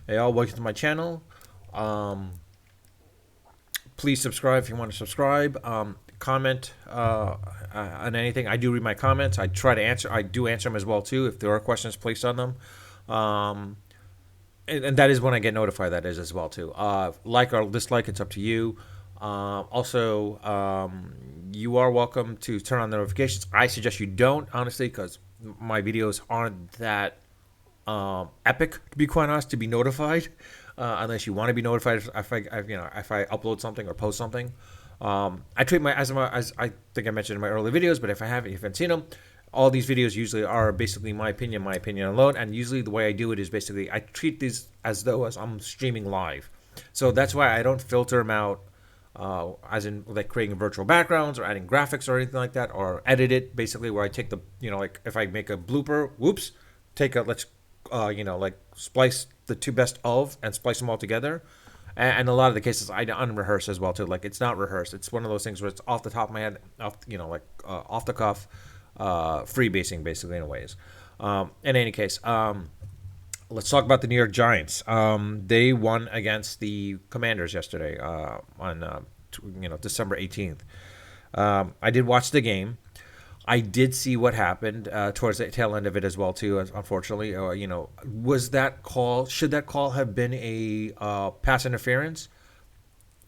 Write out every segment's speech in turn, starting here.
Hey, all, welcome to my channel. Um, Please subscribe if you want to subscribe. Comment on anything. I do read my comments. I try to answer. I do answer them as well too if there are questions placed on them. Um, and that is when I get notified. That is as well too. Like or dislike, it's up to you. Also, you are welcome to turn on the notifications. I suggest you don't, honestly, because my videos aren't that epic, to be quite honest, to be notified, unless you want to be notified if I upload something or post something. I treat as I think I mentioned in my early videos, but if you haven't seen them, all these videos usually are basically my opinion alone, and usually the way I do it is basically I treat these as though as I'm streaming live. So that's why I don't filter them out, as in like creating virtual backgrounds or adding graphics or anything like that, or edit it basically where I take the like if I make a blooper, whoops, take a let's like splice the two best of and splice them all together. And a lot of the cases I unrehearse as well too. Like it's not rehearsed. It's one of those things where it's off the top of my head, off the cuff, freebasing basically in ways. In any case, let's talk about the New York Giants. They won against the Commanders yesterday on December 18th. I did watch the game. I did see what happened towards the tail end of it as well too. Unfortunately, was that call? Should that call have been a pass interference?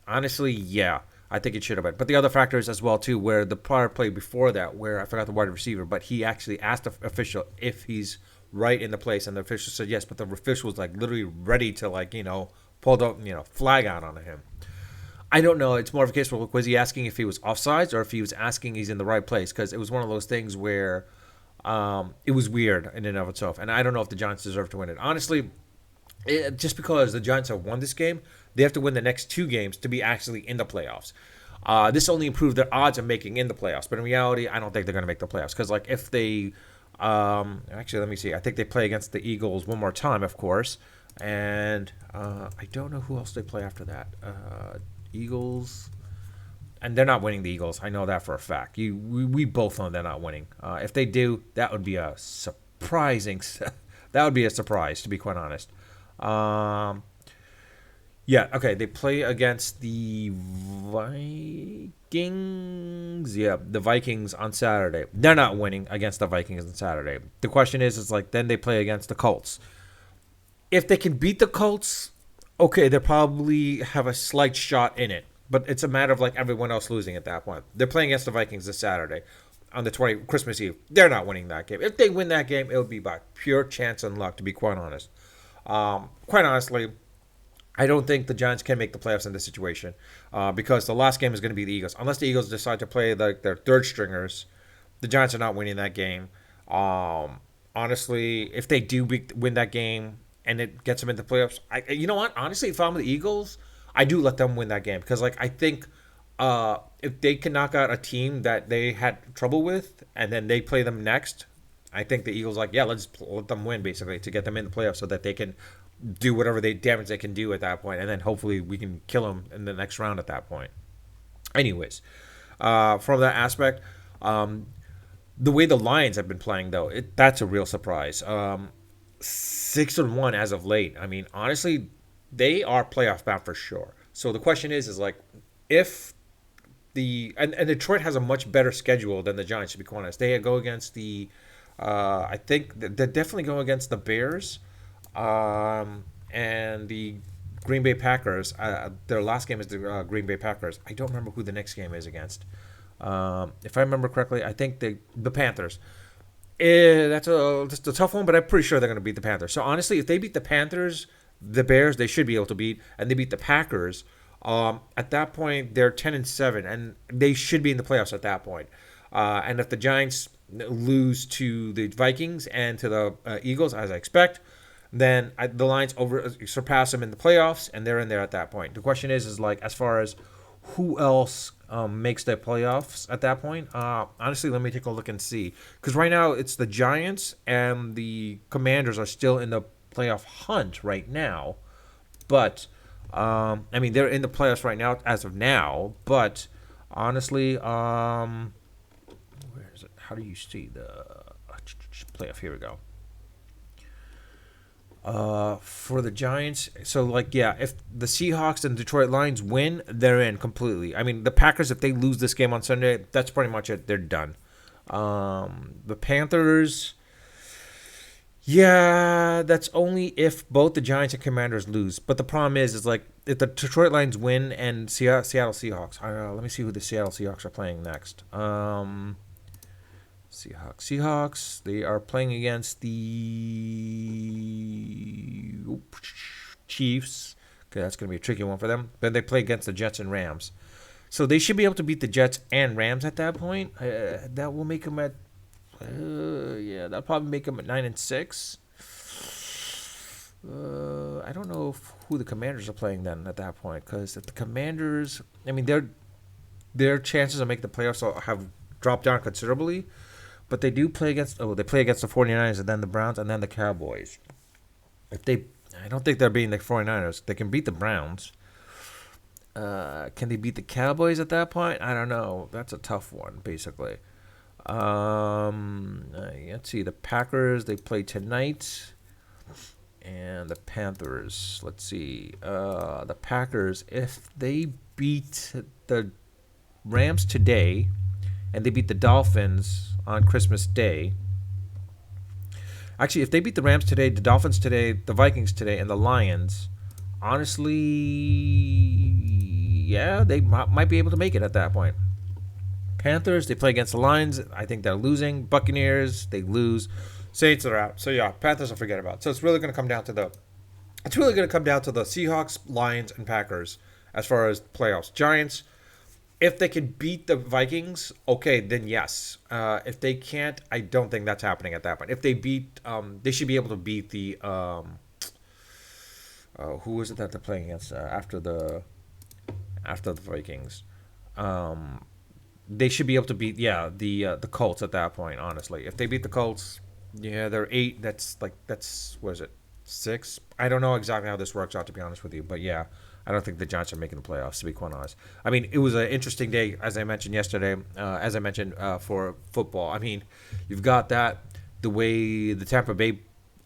Honestly, yeah, I think it should have been. But the other factors as well too, where the prior play before that, where I forgot the wide receiver, but he actually asked the official if he's right in the place, and the official said yes, but the official was like literally ready to pull the flag out on him. I don't know. It's more of a case where was he asking if he was offsides or if he was asking he's in the right place, because it was one of those things where it was weird in and of itself, and I don't know if the Giants deserve to win it. Honestly, just because the Giants have won this game, they have to win the next two games to be actually in the playoffs. This only improved their odds of making in the playoffs, but in reality, I don't think they're going to make the playoffs because like if they actually let me see, I think they play against the Eagles one more time, of course, and I don't know who else they play after that. Eagles, and they're not winning the Eagles. I know that for a fact. We both know they're not winning. If they do, that would be a surprising. That would be a surprise, to be quite honest. Um, yeah, okay. They play against the Vikings. Yeah, the Vikings on Saturday. They're not winning against the Vikings on Saturday. The question is like then they play against the Colts. If they can beat the Colts, okay, they probably have a slight shot in it. But it's a matter of like everyone else losing at that point. They're playing against the Vikings this Saturday on the 20th, Christmas Eve. They're not winning that game. If they win that game, it'll be by pure chance and luck, to be quite honest. Quite honestly, I don't think the Giants can make the playoffs in this situation because the last game is going to be the Eagles. Unless the Eagles decide to play their third stringers, the Giants are not winning that game. Honestly, if they do win that game and it gets them into the playoffs, you know what? Honestly, if I'm the Eagles, I do let them win that game because, like, I think if they can knock out a team that they had trouble with and then they play them next, I think the Eagles like, yeah, let's let them win basically to get them in the playoffs so that they can do whatever damage they can do at that point, and then hopefully we can kill them in the next round at that point. Anyways, from that aspect, um, the way the Lions have been playing though, that's a real surprise. 6-1 as of late. I mean, honestly, they are playoff bound for sure. So the question is like, if and Detroit has a much better schedule than the Giants, to be quite honest. They go against I think they're definitely going against the Bears, and the Green Bay Packers. Their last game is the Green Bay Packers. I don't remember who the next game is against. If I remember correctly, I think the Panthers. That's a tough one, but I'm pretty sure they're going to beat the Panthers. So honestly, if they beat the Panthers, the Bears, they should be able to beat, and they beat the Packers. At that point, they're 10-7, and they should be in the playoffs at that point. And if the Giants lose to the Vikings and to the Eagles, as I expect, then the Lions surpass them in the playoffs, and they're in there at that point. The question is like as far as who else makes the playoffs at that point? Honestly, let me take a look and see. Because right now it's the Giants and the Commanders are still in the playoff hunt right now. But I mean, they're in the playoffs right now as of now. But honestly, where is it? How do you see the playoff? Here we go. For the Giants, so like yeah, if the Seahawks and Detroit Lions win, they're in completely. I mean, the Packers, if they lose this game on Sunday, that's pretty much it. They're done. The Panthers, yeah, that's only if both the Giants and Commanders lose. But the problem is like if the Detroit Lions win and Seattle Seahawks. Let me see who the Seattle Seahawks are playing next. Seahawks. They are playing against the Chiefs. Okay, that's going to be a tricky one for them. Then they play against the Jets and Rams. So they should be able to beat the Jets and Rams at that point. That will make them at yeah, that'll probably make them at 9-6. I don't know who the Commanders are playing then at that point, because if the Commanders, I mean, their chances of making the playoffs have dropped down considerably, but they do play against they play against the 49ers and then the Browns and then the Cowboys. If they, I don't think they're beating the 49ers. They can beat the Browns. Can they beat the Cowboys at that point? I don't know. That's a tough one, basically. Let's see. The Packers, they play tonight. And the Panthers, let's see. The Packers, if they beat the Rams today and they beat the Dolphins on Christmas Day. Actually, if they beat the Rams today, the Dolphins today, the Vikings today, and the Lions, honestly, yeah, they might be able to make it at that point. Panthers, they play against the Lions. I think they're losing. Buccaneers, they lose. Saints are out. So yeah, Panthers will forget about. So it's really going to come down to the Seahawks, Lions, and Packers as far as playoffs. Giants, if they can beat the Vikings, okay, then yes. If they can't, I don't think that's happening at that point. If they beat, they should be able to beat the who is it that they're playing against after the Vikings? They should be able to beat the Colts at that point. Honestly, if they beat the Colts, yeah, they're 8. That's what is it, 6? I don't know exactly how this works out, to be honest with you, but yeah, I don't think the Giants are making the playoffs, to be quite honest. I mean, it was an interesting day, as I mentioned yesterday. For football, I mean, you've got the way the Tampa Bay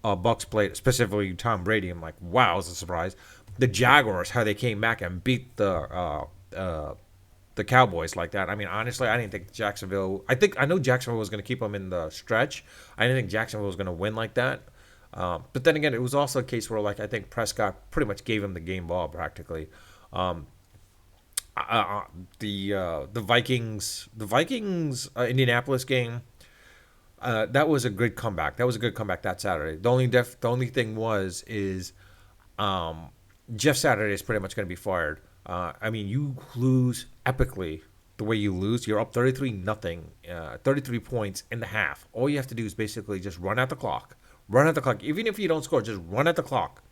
Bucks played, specifically Tom Brady. I'm like, wow, it was a surprise. The Jaguars, how they came back and beat the Cowboys like that. I mean, honestly, I didn't think Jacksonville. I know Jacksonville was going to keep them in the stretch. I didn't think Jacksonville was going to win like that. But then again, it was also a case where, like, I think Prescott pretty much gave him the game ball practically. The Vikings Indianapolis game. That was a good comeback. That was a good comeback that Saturday. The only thing is Jeff Saturday is pretty much going to be fired. I mean, you lose epically the way you lose. You're up 33-0, 33 points in the half. All you have to do is basically just run out the clock. Run out the clock. Even if you don't score, just run out the clock.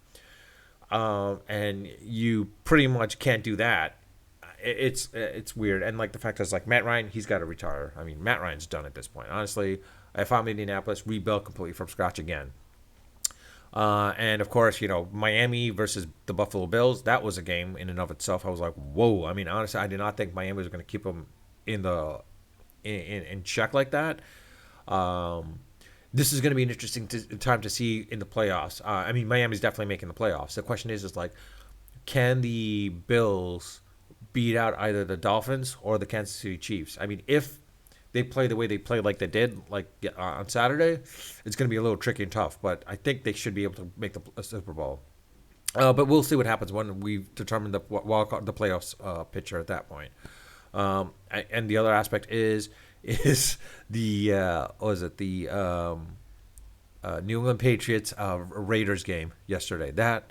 And you pretty much can't do that. It's weird. And like the fact is, like, Matt Ryan, he's got to retire. I mean, Matt Ryan's done at this point. Honestly, if I'm Indianapolis, rebuild completely from scratch again. And of course, Miami versus the Buffalo Bills. That was a game in and of itself. I was like, whoa. I mean, honestly, I did not think Miami was going to keep them in check like that. This is going to be an interesting time to see in the playoffs. I mean, Miami's definitely making the playoffs. The question is like, can the Bills beat out either the Dolphins or the Kansas City Chiefs? I mean, if they play the way they played like they did on Saturday, it's going to be a little tricky and tough. But I think they should be able to make the Super Bowl. But we'll see what happens when we've determined the playoffs picture at that point. And the other aspect is the New England Patriots Raiders game yesterday. That,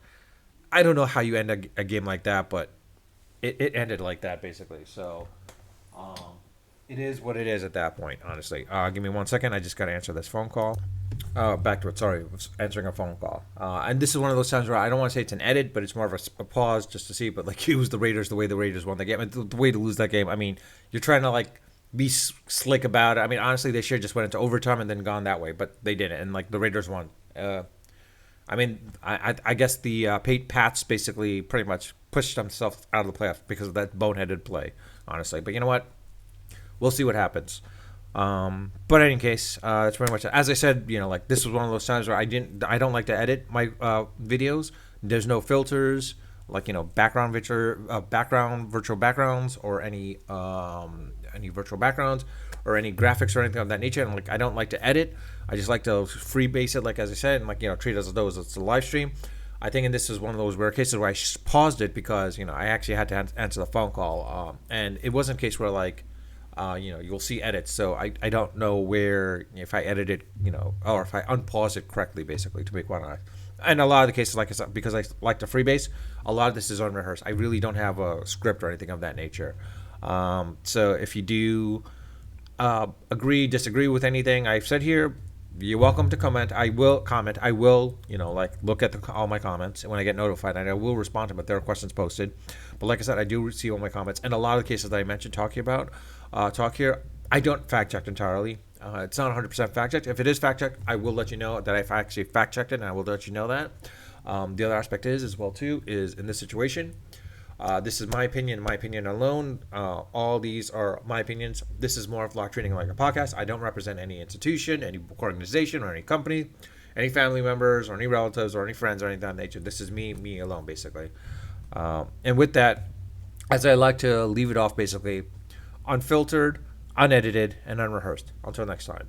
I don't know how you end a game like that, but it ended like that basically. So it is what it is at that point, honestly. Give me 1 second. I just got to answer this phone call. Back to it. Sorry, I was answering a phone call. And this is one of those times where I don't want to say it's an edit, but it's more of a pause just to see. But like, it was the Raiders, the way the Raiders won the game, and the way to lose that game. I mean, you're trying to like be slick about it. I mean, honestly, they should have just went into overtime and then gone that way, but they didn't, and like the Raiders won. I mean, I guess the Pats basically pretty much pushed themselves out of the playoffs because of that boneheaded play, honestly. But you know what? We'll see what happens. But in any case, that's pretty much it. As I said, like this was one of those times where I don't like to edit my videos. There's no filters, like background virtual backgrounds, or any virtual backgrounds, or any graphics or anything of that nature. And like I don't like to edit. I just like to freebase it, like as I said, and like treat it as though it's a live stream. I think, and this is one of those rare cases where I paused it because I actually had to answer the phone call, and it wasn't a case where like you'll see edits. So I don't know where, if I edit it, or if I unpause it correctly, basically, to make one. And a lot of the cases, like I said, because I like to freebase, a lot of this is unrehearsed. I really don't have a script or anything of that nature. So if you do agree, disagree with anything I've said here, you're welcome to comment. I will comment. I will, like look at all my comments, and when I get notified, and I will respond to them if there are questions posted. But like I said, I do receive all my comments, and a lot of the cases that I mentioned talk here, I don't fact check entirely. It's not 100% fact checked. If it is fact checked, I will let you know that I've actually fact checked it, and I will let you know that. The other aspect is, as well too, is in this situation, this is my opinion alone. All these are my opinions. This is more of like treating it like a podcast. I don't represent any institution, any organization, or any company, any family members, or any relatives, or any friends, or anything of that nature. This is me alone, basically. And with that, as I like to leave it off, basically, unfiltered, unedited, and unrehearsed. Until next time.